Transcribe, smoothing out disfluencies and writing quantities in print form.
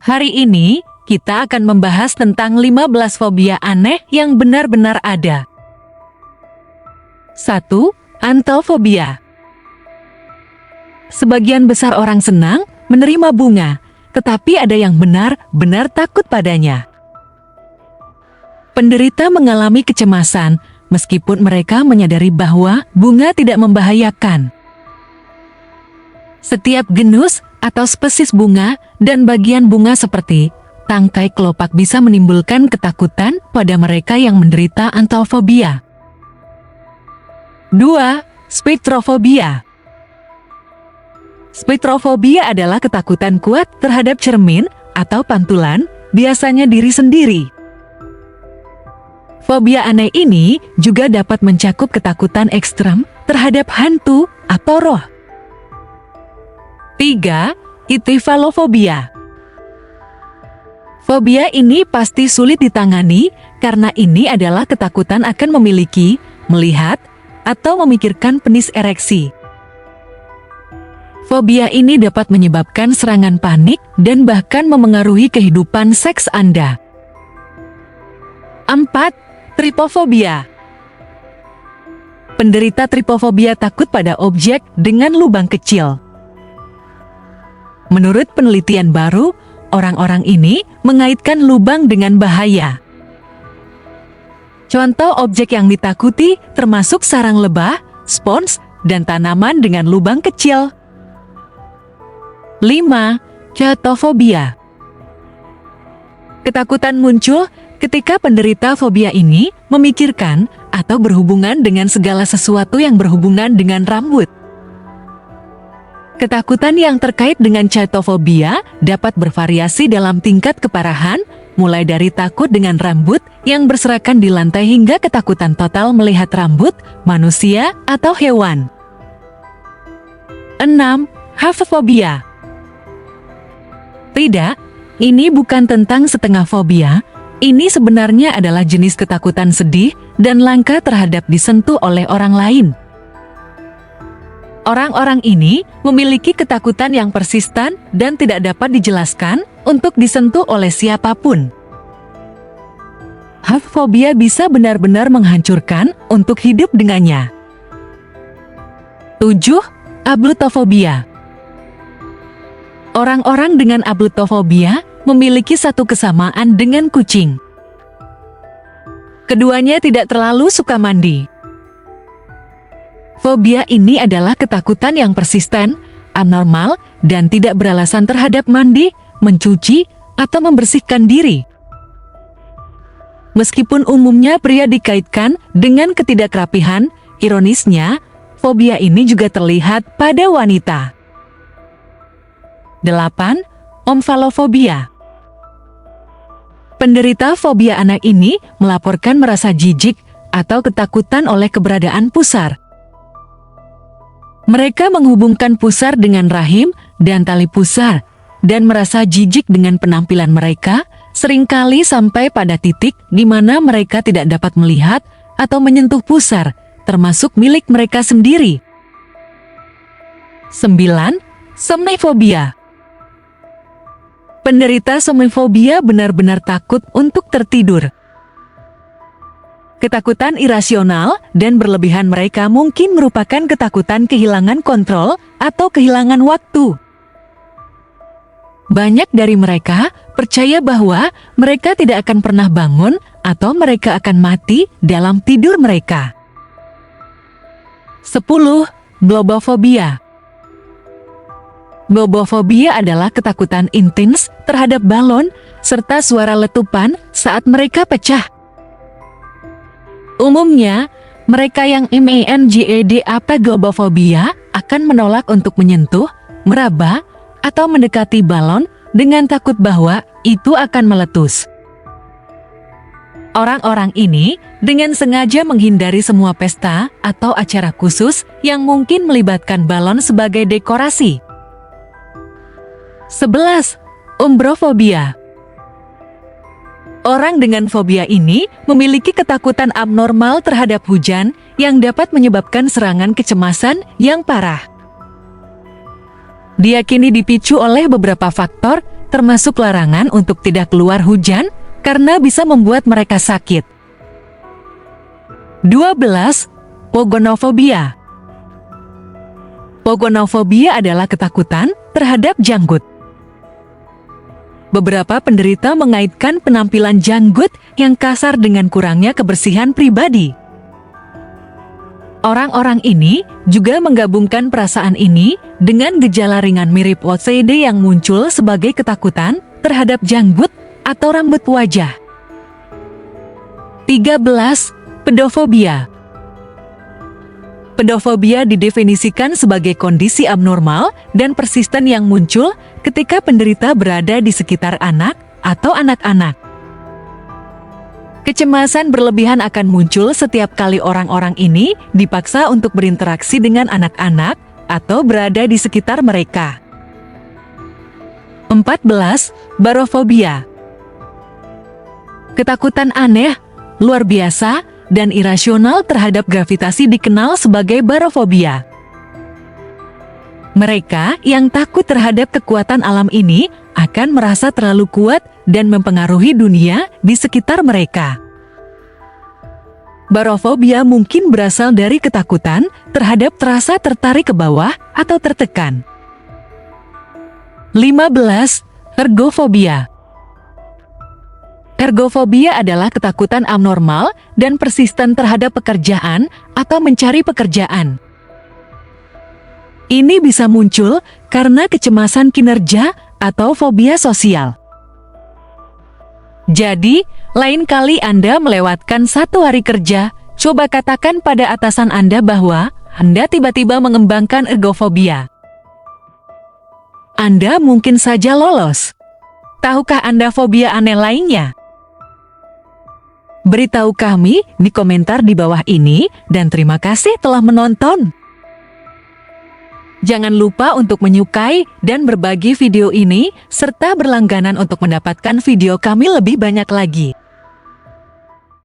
Hari ini, kita akan membahas tentang 15 fobia aneh yang benar-benar ada. 1. Antofobia. Sebagian besar orang senang menerima bunga, tetapi ada yang benar-benar takut padanya. Penderita mengalami kecemasan, meskipun mereka menyadari bahwa bunga tidak membahayakan. Setiap genus atau spesies bunga dan bagian bunga seperti tangkai kelopak bisa menimbulkan ketakutan pada mereka yang menderita antofobia. 2. Spektrofobia. Spektrofobia adalah ketakutan kuat terhadap cermin atau pantulan, biasanya diri sendiri. Fobia aneh ini juga dapat mencakup ketakutan ekstrem terhadap hantu atau roh. 3. Itifalofobia. Fobia ini pasti sulit ditangani karena ini adalah ketakutan akan memiliki, melihat, atau memikirkan penis ereksi. Fobia ini dapat menyebabkan serangan panik dan bahkan memengaruhi kehidupan seks Anda. 4. Tripofobia. Penderita tripofobia takut pada objek dengan lubang kecil. Menurut penelitian baru, orang-orang ini mengaitkan lubang dengan bahaya. Contoh objek yang ditakuti termasuk sarang lebah, spons, dan tanaman dengan lubang kecil. 5. Chaetofobia. Ketakutan muncul ketika penderita fobia ini memikirkan atau berhubungan dengan segala sesuatu yang berhubungan dengan rambut. Ketakutan yang terkait dengan chaetofobia dapat bervariasi dalam tingkat keparahan, mulai dari takut dengan rambut yang berserakan di lantai hingga ketakutan total melihat rambut, manusia, atau hewan. 6. Hafefobia. Tidak, ini bukan tentang setengah fobia, ini sebenarnya adalah jenis ketakutan sedih dan langka terhadap disentuh oleh orang lain. Orang-orang ini memiliki ketakutan yang persisten dan tidak dapat dijelaskan untuk disentuh oleh siapapun. Hafefobia bisa benar-benar menghancurkan untuk hidup dengannya. 7. Ablutofobia. Orang-orang dengan ablutofobia memiliki satu kesamaan dengan kucing. Keduanya tidak terlalu suka mandi. Fobia ini adalah ketakutan yang persisten, abnormal, dan tidak beralasan terhadap mandi, mencuci, atau membersihkan diri. Meskipun umumnya pria dikaitkan dengan ketidakrapihan, ironisnya, fobia ini juga terlihat pada wanita. 8. Omfalofobia. Penderita fobia anak ini melaporkan merasa jijik atau ketakutan oleh keberadaan pusar. Mereka menghubungkan pusar dengan rahim dan tali pusar, dan merasa jijik dengan penampilan mereka, seringkali sampai pada titik di mana mereka tidak dapat melihat atau menyentuh pusar, termasuk milik mereka sendiri. 9. Somnifobia. Penderita somnifobia benar-benar takut untuk tertidur. Ketakutan irasional dan berlebihan mereka mungkin merupakan ketakutan kehilangan kontrol atau kehilangan waktu. Banyak dari mereka percaya bahwa mereka tidak akan pernah bangun atau mereka akan mati dalam tidur mereka. 10. Globofobia. Globofobia adalah ketakutan intens terhadap balon serta suara letupan saat mereka pecah. Umumnya, mereka yang MANGEDAP globofobia akan menolak untuk menyentuh, meraba, atau mendekati balon dengan takut bahwa itu akan meletus. Orang-orang ini dengan sengaja menghindari semua pesta atau acara khusus yang mungkin melibatkan balon sebagai dekorasi. 11. Umbrofobia. Orang dengan fobia ini memiliki ketakutan abnormal terhadap hujan yang dapat menyebabkan serangan kecemasan yang parah. Diyakini dipicu oleh beberapa faktor, termasuk larangan untuk tidak keluar hujan, karena bisa membuat mereka sakit. 12. Pogonofobia. Pogonofobia adalah ketakutan terhadap janggut. Beberapa penderita mengaitkan penampilan janggut yang kasar dengan kurangnya kebersihan pribadi. Orang-orang ini juga menggabungkan perasaan ini dengan gejala ringan mirip OCD yang muncul sebagai ketakutan terhadap janggut atau rambut wajah. 13. Pedofobia. Pedofobia didefinisikan sebagai kondisi abnormal dan persisten yang muncul ketika penderita berada di sekitar anak atau anak-anak. Kecemasan berlebihan akan muncul setiap kali orang-orang ini dipaksa untuk berinteraksi dengan anak-anak atau berada di sekitar mereka. 14. Barofobia. Ketakutan aneh, luar biasa, dan irasional terhadap gravitasi dikenal sebagai barofobia. Mereka yang takut terhadap kekuatan alam ini akan merasa terlalu kuat dan mempengaruhi dunia di sekitar mereka. Barofobia mungkin berasal dari ketakutan terhadap terasa tertarik ke bawah atau tertekan. 15. Ergofobia. Ergofobia adalah ketakutan abnormal dan persisten terhadap pekerjaan atau mencari pekerjaan. Ini bisa muncul karena kecemasan kinerja atau fobia sosial. Jadi, lain kali Anda melewatkan satu hari kerja, coba katakan pada atasan Anda bahwa Anda tiba-tiba mengembangkan ergofobia. Anda mungkin saja lolos. Tahukah Anda fobia aneh lainnya? Beritahu kami di komentar di bawah ini dan terima kasih telah menonton. Jangan lupa untuk menyukai dan berbagi video ini serta berlangganan untuk mendapatkan video kami lebih banyak lagi.